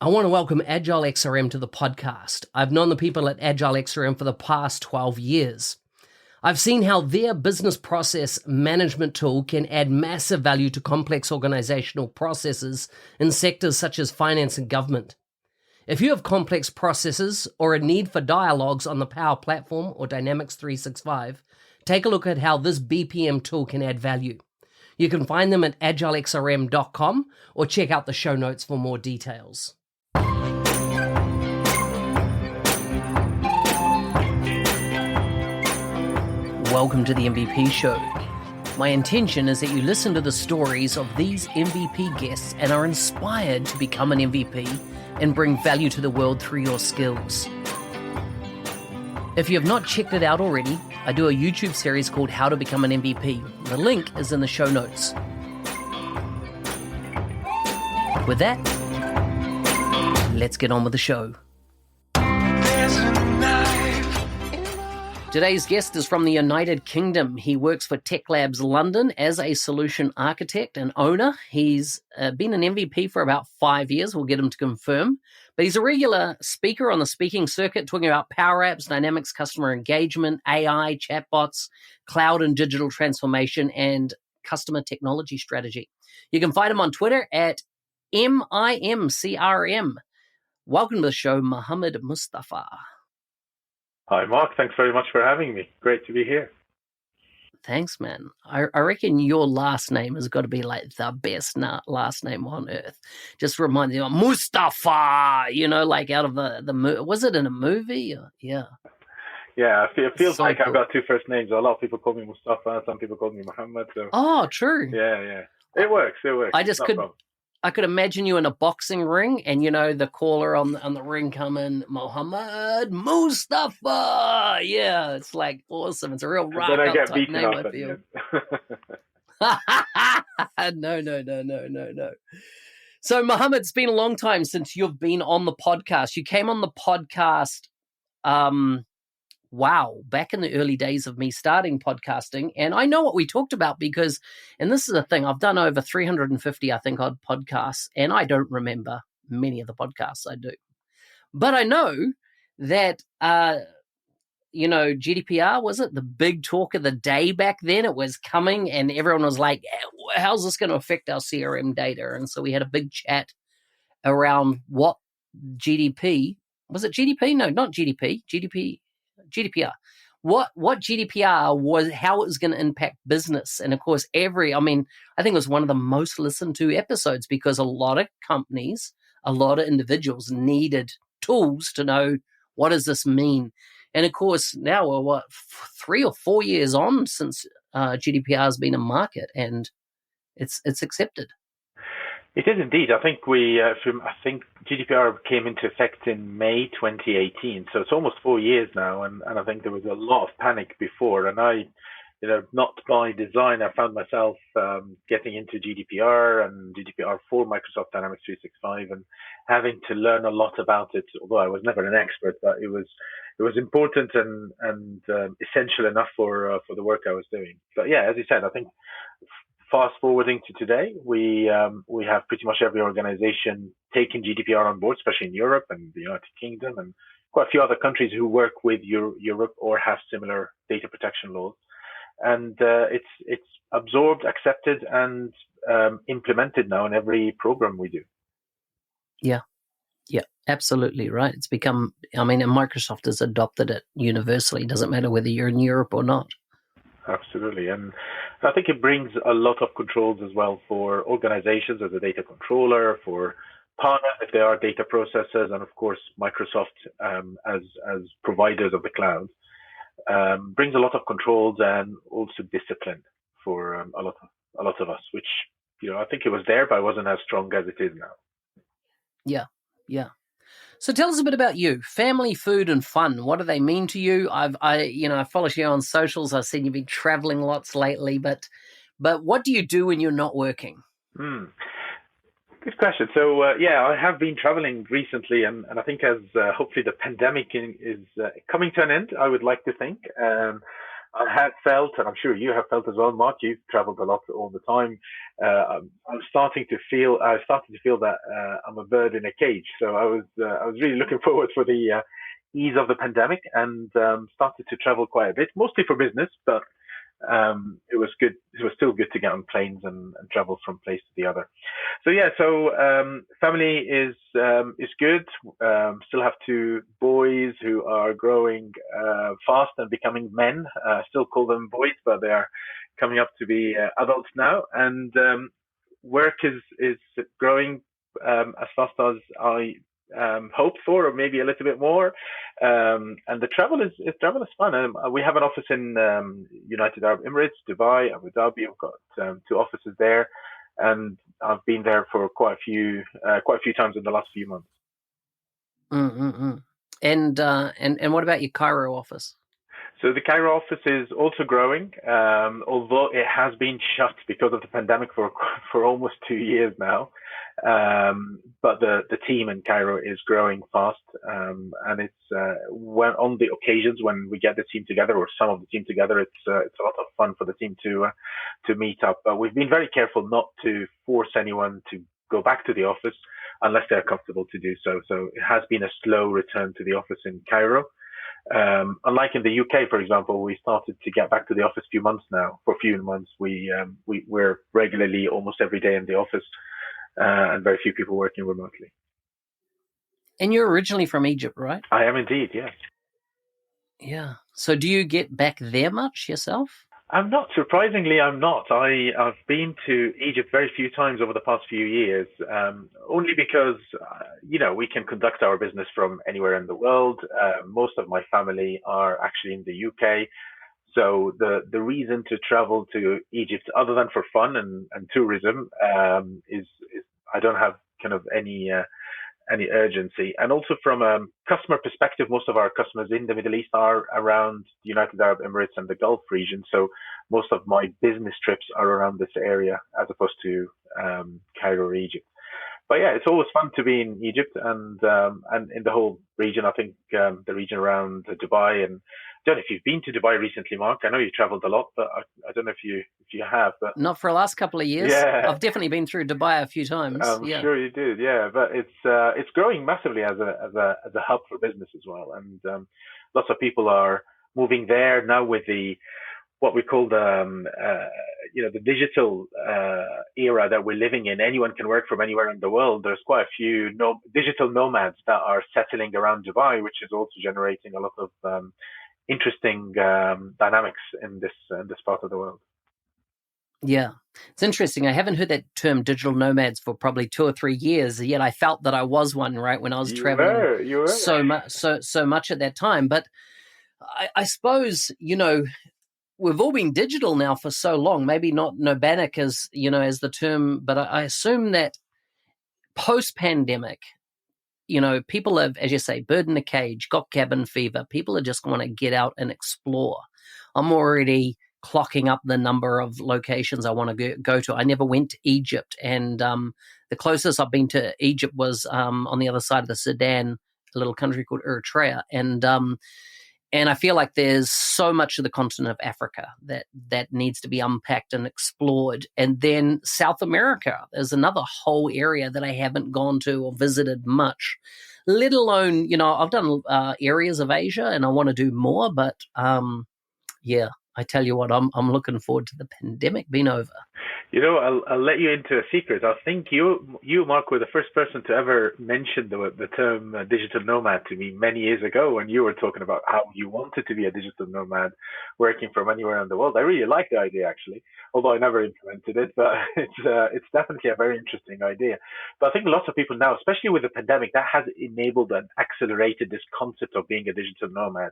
I want to welcome Agile XRM to the podcast. I've known the people at Agile XRM for the past 12 years. I've seen how their business process management tool can add massive value to complex organizational processes in sectors such as finance and government. If you have complex processes or a need for dialogues on the Power Platform or Dynamics 365, take a look at how this BPM tool can add value. You can find them at agilexrm.com or check out the show notes for more details. Welcome to the MVP Show. My intention is that you listen to the stories of these MVP guests and are inspired to become an MVP and bring value to the world through your skills. If you have not checked it out already, I do a YouTube series called How to Become an MVP. The link is in the show notes. With that, let's get on with the show. Today's guest is from the United Kingdom. He works for Tech Labs London as a solution architect and owner. He's been an MVP for about 5 years. We'll get him to confirm. But he's a regular speaker on the speaking circuit, talking about Power Apps, Dynamics customer engagement, AI, chatbots, cloud and digital transformation, and customer technology strategy. You can find him on Twitter at MIMCRM. Welcome to the show, Mohamed Mostafa. Hi, Mark. Thanks very much for having me. Great to be here. Thanks, man. I reckon your last name has got to be like the best last name on earth. Just remind me of Mustafa, like out of the was it in a movie? Yeah. Yeah, it feels so like cool. I've got two first names. A lot of people call me Mustafa, some people call me Mohammed. So. Oh, true. Yeah. It works. I could imagine you in a boxing ring and, the caller on the ring coming, Mohamed Mostafa. Yeah, it's like awesome. It's a real rock then I up get type beaten name, up I feel. No. So, Mohammed, it's been a long time since you've been on the podcast. You came on the podcast, back in the early days of me starting podcasting. And I know what we talked about because, and this is the thing, I've done over 350, I think, odd podcasts, and I don't remember many of the podcasts I do. But I know that, GDPR, was it the big talk of the day back then? It was coming and everyone was like, how's this going to affect our CRM data? And so we had a big chat around what GDP, was it GDP? No, not GDP, GDPR. What GDPR was, how it was going to impact business. And of course, I think it was one of the most listened to episodes because a lot of companies, a lot of individuals needed tools to know what does this mean. And of course, now we're 3 or 4 years on since GDPR has been in market and it's accepted. It is indeed. I think GDPR came into effect in May 2018, so it's almost 4 years now, and I think there was a lot of panic before, and I, not by design, I found myself getting into GDPR and GDPR for Microsoft Dynamics 365 and having to learn a lot about it, although I was never an expert, but it was important and essential enough for the work I was doing. But yeah, as you said, I think fast forwarding to today, we have pretty much every organization taking GDPR on board, especially in Europe and the United Kingdom and quite a few other countries who work with Europe or have similar data protection laws. And it's absorbed, accepted, and implemented now in every program we do. Yeah, absolutely right. It's become, and Microsoft has adopted it universally. Doesn't matter whether you're in Europe or not. Absolutely. And I think it brings a lot of controls as well for organizations as a data controller, for partners if they are data processors, and of course, Microsoft as providers of the cloud. Brings a lot of controls and also discipline for a lot of us, which, I think it was there, but it wasn't as strong as it is now. Yeah. So tell us a bit about you. Family, food, and fun. What do they mean to you? I follow you on socials. I've seen you've been traveling lots lately, but what do you do when you're not working? Good question. So I have been traveling recently, and I think as hopefully the pandemic is coming to an end, I would like to think. I have felt, and I'm sure you have felt as well, Mark. You've traveled a lot all the time. I'm starting to feel. I started to feel that I'm a bird in a cage. So I was really looking forward for the ease of the pandemic, and started to travel quite a bit, mostly for business, but it was good. It was still good to get on planes and travel from place to the other. So yeah, so family is good. Still have two boys who are growing fast and becoming men. I still call them boys, but they are coming up to be adults now. And work is growing as fast as I hoped for, or maybe a little bit more. And the travel is fun. We have an office in United Arab Emirates, Dubai, Abu Dhabi. We've got two offices there, and I've been there for quite a few times in the last few months. Mm-mm-mm. And what about your Cairo office? So the Cairo office is also growing, although it has been shut because of the pandemic for almost 2 years now. But the team in Cairo is growing fast, and it's when on the occasions when we get the team together, or some of the team together, it's a lot of fun for the team to meet up. But we've been very careful not to force anyone to go back to the office unless they're comfortable to do so. So it has been a slow return to the office in Cairo. Unlike in the UK, for example, we started to get back to the office a few months now. For a few months, we're regularly almost every day in the office, and very few people working remotely. And you're originally from Egypt, right? I am indeed, yes. Yeah. So do you get back there much yourself? I'm not. Surprisingly, I'm not. I've been to Egypt very few times over the past few years, only because, we can conduct our business from anywhere in the world. Most of my family are actually in the UK. So the reason to travel to Egypt, other than for fun and tourism, is I don't have kind of any urgency. And also from a customer perspective, most of our customers in the Middle East are around the United Arab Emirates and the Gulf region. So most of my business trips are around this area as opposed to Cairo or Egypt. But yeah, it's always fun to be in Egypt and in the whole region. I think the region around Dubai, and I don't know if you've been to Dubai recently, Mark. I know you traveled a lot, but I don't know if you have. But not for the last couple of years. Yeah, I've definitely been through Dubai a few times. I'm sure you did. Yeah, but it's growing massively as a hub for business as well, and lots of people are moving there now with the what we call the digital era that we're living in. Anyone can work from anywhere in the world. There's quite a few digital nomads that are settling around Dubai, which is also generating a lot of interesting dynamics in this part of the world. Yeah, it's interesting. I haven't heard that term digital nomads for probably 2 or 3 years, yet I felt that I was one, right, when I was traveling you were. so much at that time. But I suppose, we've all been digital now for so long, maybe not nomadic as the term, but I assume that post-pandemic, people have, as you say, bird in a cage, got cabin fever. People are just want to get out and explore. I'm already clocking up the number of locations I want to go to. I never went to Egypt, and the closest I've been to Egypt was on the other side of the Sudan, a little country called Eritrea, and I feel like there's so much of the continent of Africa that needs to be unpacked and explored. And then South America, there's another whole area that I haven't gone to or visited much, let alone, I've done areas of Asia and I want to do more. But yeah, I tell you what, I'm looking forward to the pandemic being over. I'll let you into a secret. I think you, Mark, were the first person to ever mention the term digital nomad to me many years ago when you were talking about how you wanted to be a digital nomad working from anywhere in the world. I really like the idea, actually, although I never implemented it, but it's definitely a very interesting idea. But I think lots of people now, especially with the pandemic, that has enabled and accelerated this concept of being a digital nomad.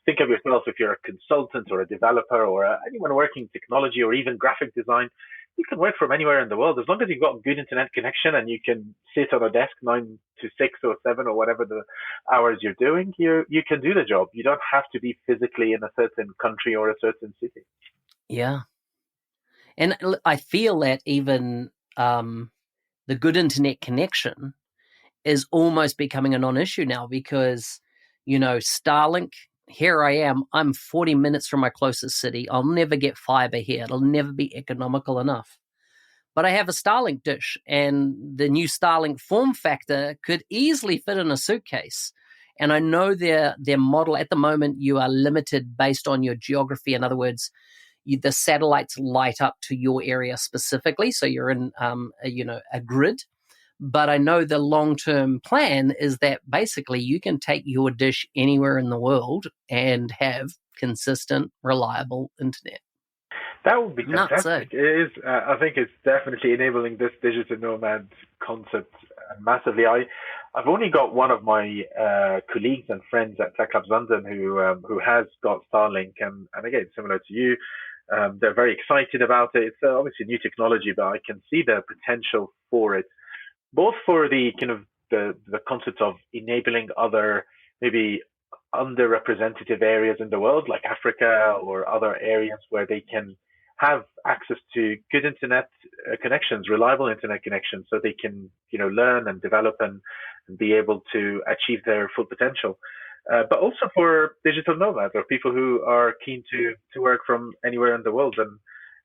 Think of yourself if you're a consultant or a developer or anyone working technology or even graphic design. You can work from anywhere in the world as long as you've got a good internet connection and you can sit on a desk 9 to 6 or 7 or whatever the hours you're doing. You can do the job. You don't have to be physically in a certain country or a certain city. Yeah, and I feel that even the good internet connection is almost becoming a non-issue now because Starlink here I am. I'm 40 minutes from my closest city. I'll never get fiber here. It'll never be economical enough. But I have a Starlink dish, and the new Starlink form factor could easily fit in a suitcase. And I know their model at the moment, you are limited based on your geography. In other words, the satellites light up to your area specifically, so you're in a grid. But I know the long-term plan is that basically you can take your dish anywhere in the world and have consistent, reliable internet. That would be Nuts, fantastic. It is. I think it's definitely enabling this digital nomad concept massively. I've only got one of my colleagues and friends at Tech Labs London who has got Starlink, and again, similar to you, they're very excited about it. It's obviously new technology, but I can see the potential for it, both for the kind of the concept of enabling other maybe underrepresented areas in the world, like Africa or other areas where they can have access to good internet connections, reliable internet connections, so they can, learn and develop and be able to achieve their full potential. But also for digital nomads or people who are keen to work from anywhere in the world.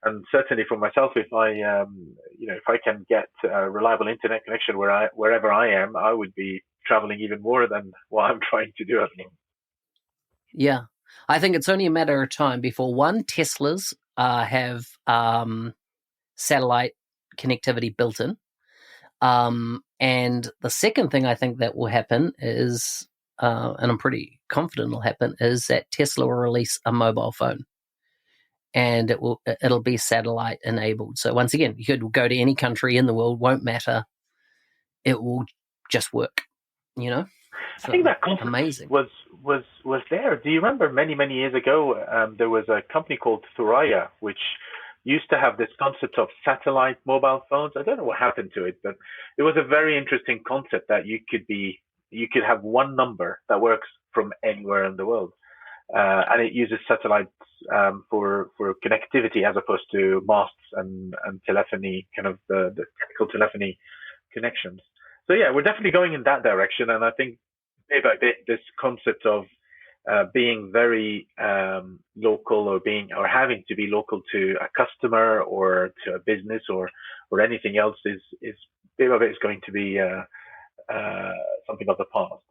And certainly for myself, if I can get a reliable internet connection wherever I am, I would be traveling even more than what I'm trying to do at the moment. Yeah. I think it's only a matter of time before Teslas have satellite connectivity built in. And the second thing I think that will happen is, and I'm pretty confident will happen, is that Tesla will release a mobile phone. And it'll be satellite enabled. So once again, you could go to any country in the world, won't matter. It will just work, So I think that concept amazing. was there. Do you remember many years ago, there was a company called Thuraya, which used to have this concept of satellite mobile phones. I don't know what happened to it, but it was a very interesting concept that you could have one number that works from anywhere in the world. And it uses satellites for connectivity as opposed to masts and telephony, kind of the typical telephony connections. So yeah, we're definitely going in that direction, and I think bit by bit this concept of being very local or having to be local to a customer or to a business or anything else is bit by bit is going to be something of the past.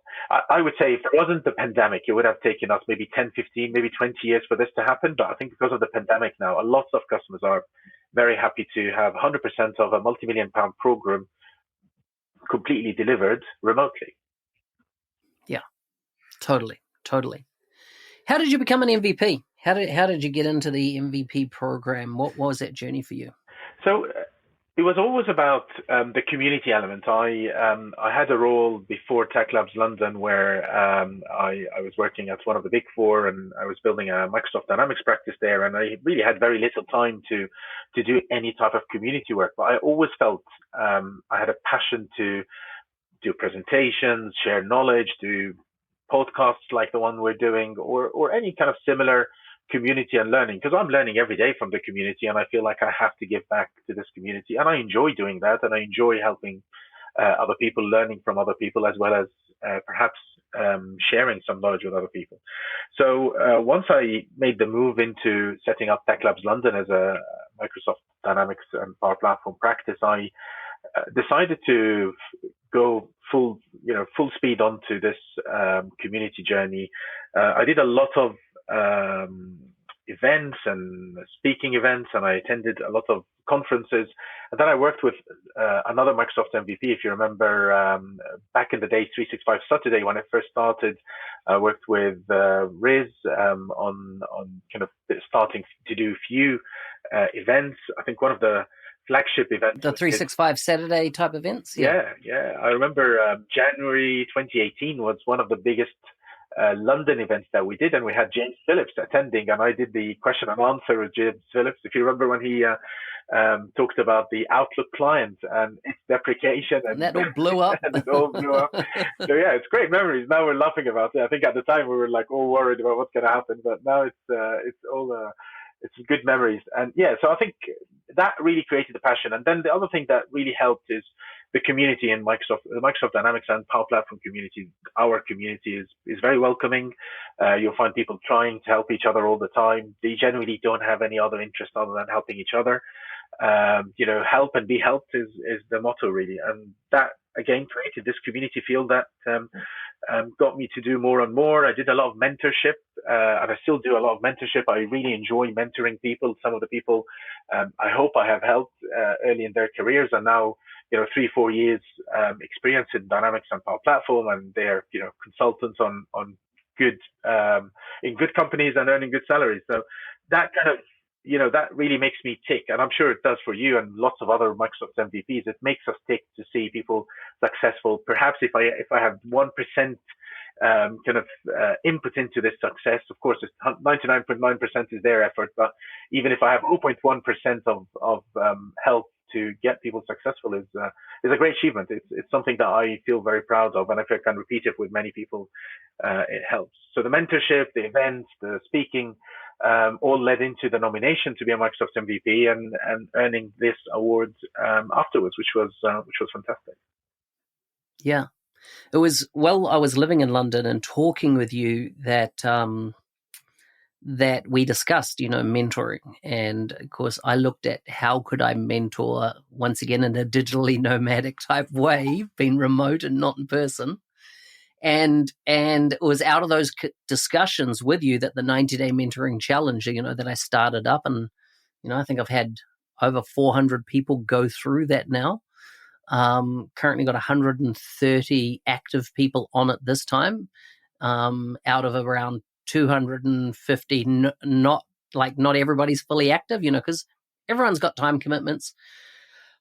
I would say if it wasn't the pandemic, it would have taken us maybe 10, 15, maybe 20 years for this to happen. But I think because of the pandemic now, lots of customers are very happy to have 100% of a multi-million-pound program completely delivered remotely. Yeah, totally. How did you become an MVP? How did you get into the MVP program? What was that journey for you? So it was always about the community element. I had a role before Tech Labs London where I was working at one of the big four, and I was building a Microsoft Dynamics practice there, and I really had very little time to do any type of community work. But I always felt I had a passion to do presentations, share knowledge, do podcasts like the one we're doing, or any kind of similar community and learning, because I'm learning every day from the community, and I feel like I have to give back to this community, and I enjoy doing that, and I enjoy helping other people, learning from other people, as well as perhaps sharing some knowledge with other people. So once I made the move into setting up Tech Labs London as a Microsoft Dynamics and Power Platform practice, I decided to go full speed onto this community journey. I did a lot of events and speaking events, and I attended a lot of conferences. And then I worked with another Microsoft MVP, if you remember, back in the day, 365 Saturday, when I first started. I worked with Riz on kind of starting to do a few events. I think one of the flagship events, the 365 Saturday type events. Yeah. I remember January 2018 was one of the biggest London events that we did, and we had James Phillips attending, and I did the question and answer with James Phillips. If you remember when he talked about the Outlook client and its deprecation, and that all blew up. And it all blew up. So yeah, it's great memories. Now we're laughing about it. I think at the time we were like all worried about what's going to happen, but now it's all it's good memories. And yeah, so I think that really created the passion. And then the other thing that really helped is the community in Microsoft, the Microsoft Dynamics and Power Platform community, our community is very welcoming. You'll find people trying to help each other all the time. They genuinely don't have any other interest other than helping each other. Help and be helped is the motto really, and that again created this community feel that got me to do more and more. I did a lot of mentorship, and I still do a lot of mentorship. I really enjoy mentoring people. Some of the people I hope I have helped early in their careers, and now 3-4 years experience in Dynamics and Power Platform, and they're consultants on good in good companies and earning good salaries. So that kind of that really makes me tick, and I'm sure it does for you and lots of other Microsoft MVPs. It makes us tick to see people successful. Perhaps if I have 1% input into this success, of course, 99.9% is their effort. But even if I have 0.1% of help to get people successful, is a great achievement. It's something that I feel very proud of, and if I can repeat it with many people, it helps. So the mentorship, the events, the speaking, all led into the nomination to be a Microsoft MVP and earning this award afterwards, which was fantastic. Yeah, it was. Well, I was living in London and talking with you that we discussed, mentoring, and of course, I looked at how could I mentor once again in a digitally nomadic type way, being remote and not in person. And it was out of those discussions with you that the 90-day mentoring challenge, that I started up, and I think I've had over 400 people go through that now. Currently got 130 active people on it this time, out of around 250. Not everybody's fully active, because everyone's got time commitments.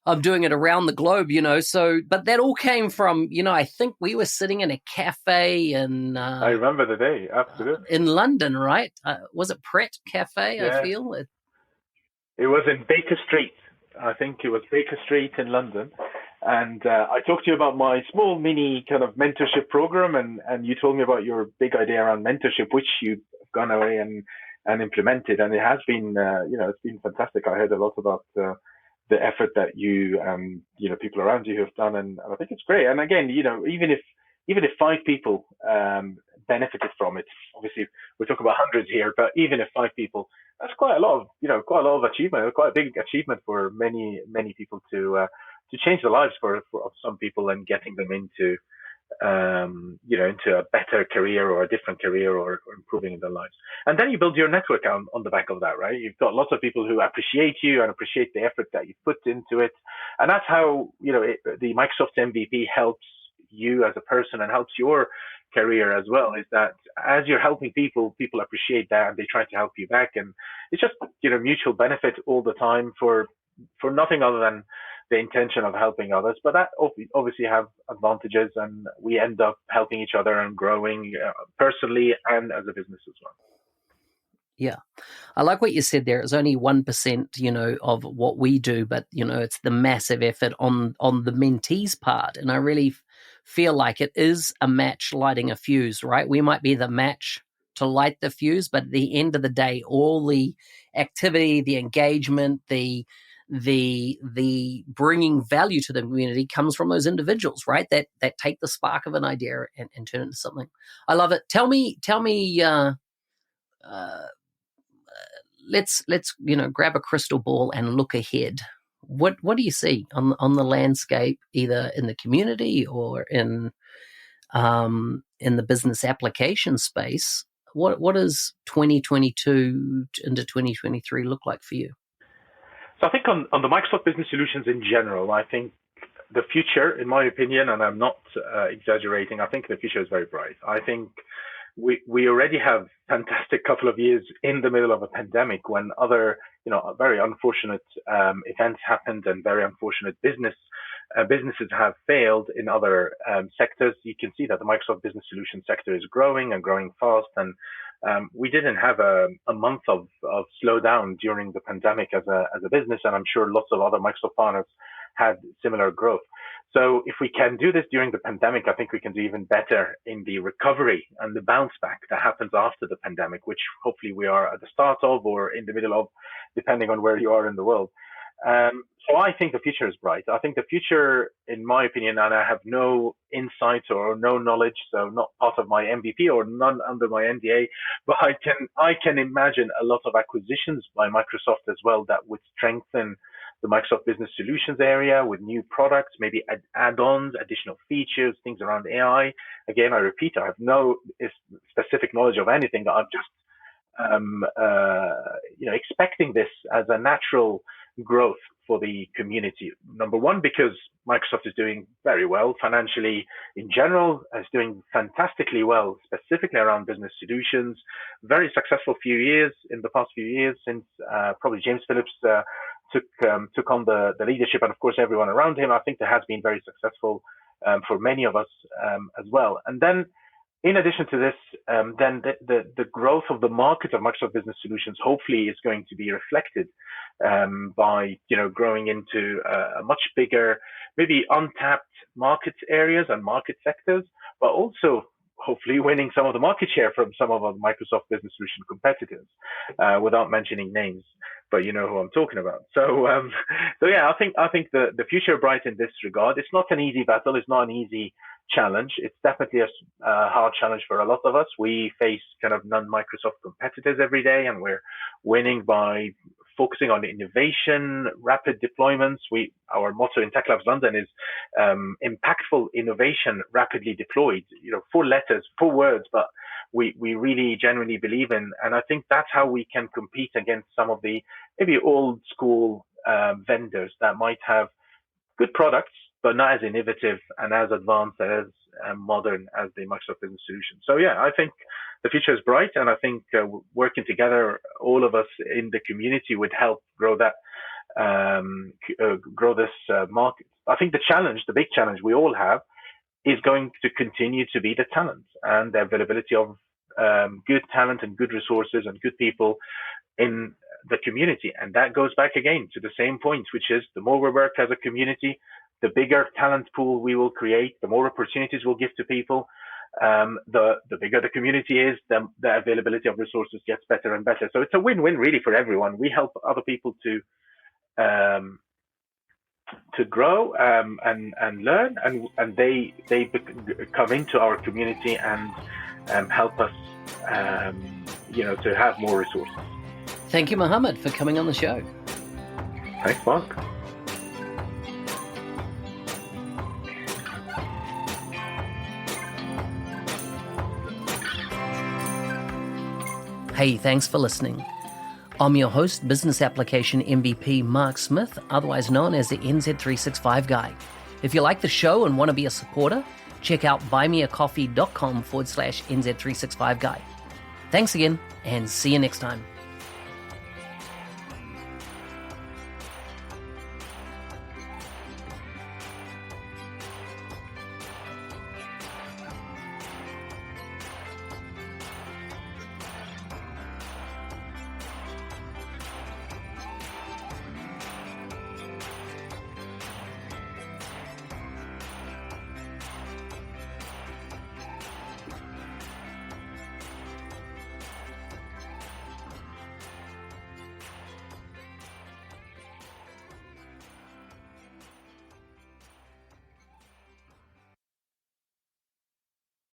I'm doing it around the globe, so, but that all came from, I think we were sitting in a cafe in... I remember the day, absolutely. In London, right? Was it Pret Cafe, yeah. I feel? It was in Baker Street. I think it was Baker Street in London. And I talked to you about my small mini kind of mentorship program, and you told me about your big idea around mentorship, which you've gone away and implemented. And it has been, it's been fantastic. I heard a lot about the effort that you people around you have done, and I think it's great. And again, even if 5 people benefited from it, obviously we're talking about hundreds here, but even if 5 people, that's quite a lot of achievement, quite a big achievement for many people to change the lives for some people and getting them into into a better career or a different career or improving in their lives. And then you build your network on the back of that, right? You've got lots of people who appreciate you and appreciate the effort that you put into it. And that's how, the Microsoft MVP helps you as a person and helps your career as well, is that as you're helping people appreciate that and they try to help you back. And it's just, mutual benefit all the time for nothing other than the intention of helping others, but that obviously have advantages, and we end up helping each other and growing personally and as a business as well. Yeah, I like what you said there. It's only 1%, of what we do, but it's the massive effort on the mentee's part, and I really feel like it is a match lighting a fuse, right? We might be the match to light the fuse, but at the end of the day, all the activity, the engagement, the bringing value to the community comes from those individuals, right? That take the spark of an idea and turn it into something. I love it. Tell me. Let's grab a crystal ball and look ahead. What do you see on the landscape, either in the community or in the business application space? What does 2022 into 2023 look like for you? So I think on the Microsoft Business Solutions in general, I think the future, in my opinion, and I'm not exaggerating, I think the future is very bright. I think we already have fantastic couple of years in the middle of a pandemic when other, very unfortunate events happened and very unfortunate businesses have failed in other sectors. You can see that the Microsoft Business Solutions sector is growing and growing fast, and we didn't have a month of slowdown during the pandemic as a business, and I'm sure lots of other Microsoft partners had similar growth. So if we can do this during the pandemic, I think we can do even better in the recovery and the bounce back that happens after the pandemic, which hopefully we are at the start of or in the middle of, depending on where you are in the world. So I think the future is bright. I think the future, in my opinion, and I have no insight or no knowledge, so not part of my MVP or none under my NDA, but I can imagine a lot of acquisitions by Microsoft as well that would strengthen the Microsoft Business Solutions area with new products, maybe add-ons, additional features, things around AI. Again, I repeat, I have no specific knowledge of anything. I'm just expecting this as a natural growth for the community. Number one, because Microsoft is doing very well financially in general, is doing fantastically well, specifically around business solutions. Very successful in the past few years since probably James Phillips took on the leadership, and of course everyone around him. I think that has been very successful for many of us as well. And then, in addition to this, then the growth of the market of Microsoft Business Solutions hopefully is going to be reflected by growing into a much bigger, maybe untapped market areas and market sectors, but also hopefully winning some of the market share from some of our Microsoft Business Solution competitors, without mentioning names, but you know who I'm talking about. So yeah, I think the future is bright in this regard. It's not an easy battle. It's not an easy challenge. It's definitely a hard challenge for a lot of us. We face kind of non-Microsoft competitors every day, and we're winning by focusing on innovation, rapid deployments. Our motto in Tech Labs London is impactful innovation, rapidly deployed. 4 letters, 4 words, but we really genuinely believe in. And I think that's how we can compete against some of the maybe old school vendors that might have good products, but not as innovative and as advanced and as modern as the Microsoft Business Solution. So yeah, I think the future is bright, and I think working together, all of us in the community would help grow that, grow this market. I think the big challenge we all have is going to continue to be the talent and the availability of good talent and good resources and good people in the community. And that goes back again to the same point, which is the more we work as a community, the bigger talent pool we will create, the more opportunities we'll give to people. The bigger the community is, the availability of resources gets better and better. So it's a win-win really for everyone. We help other people to grow and learn, and they come into our community and help us to have more resources. Thank you, Mohamed, for coming on the show. Thanks, Mark. Hey, thanks for listening. I'm your host, Business Application MVP Mark Smith, otherwise known as the NZ365 Guy. If you like the show and want to be a supporter, check out buymeacoffee.com/NZ365 Guy. Thanks again, and see you next time.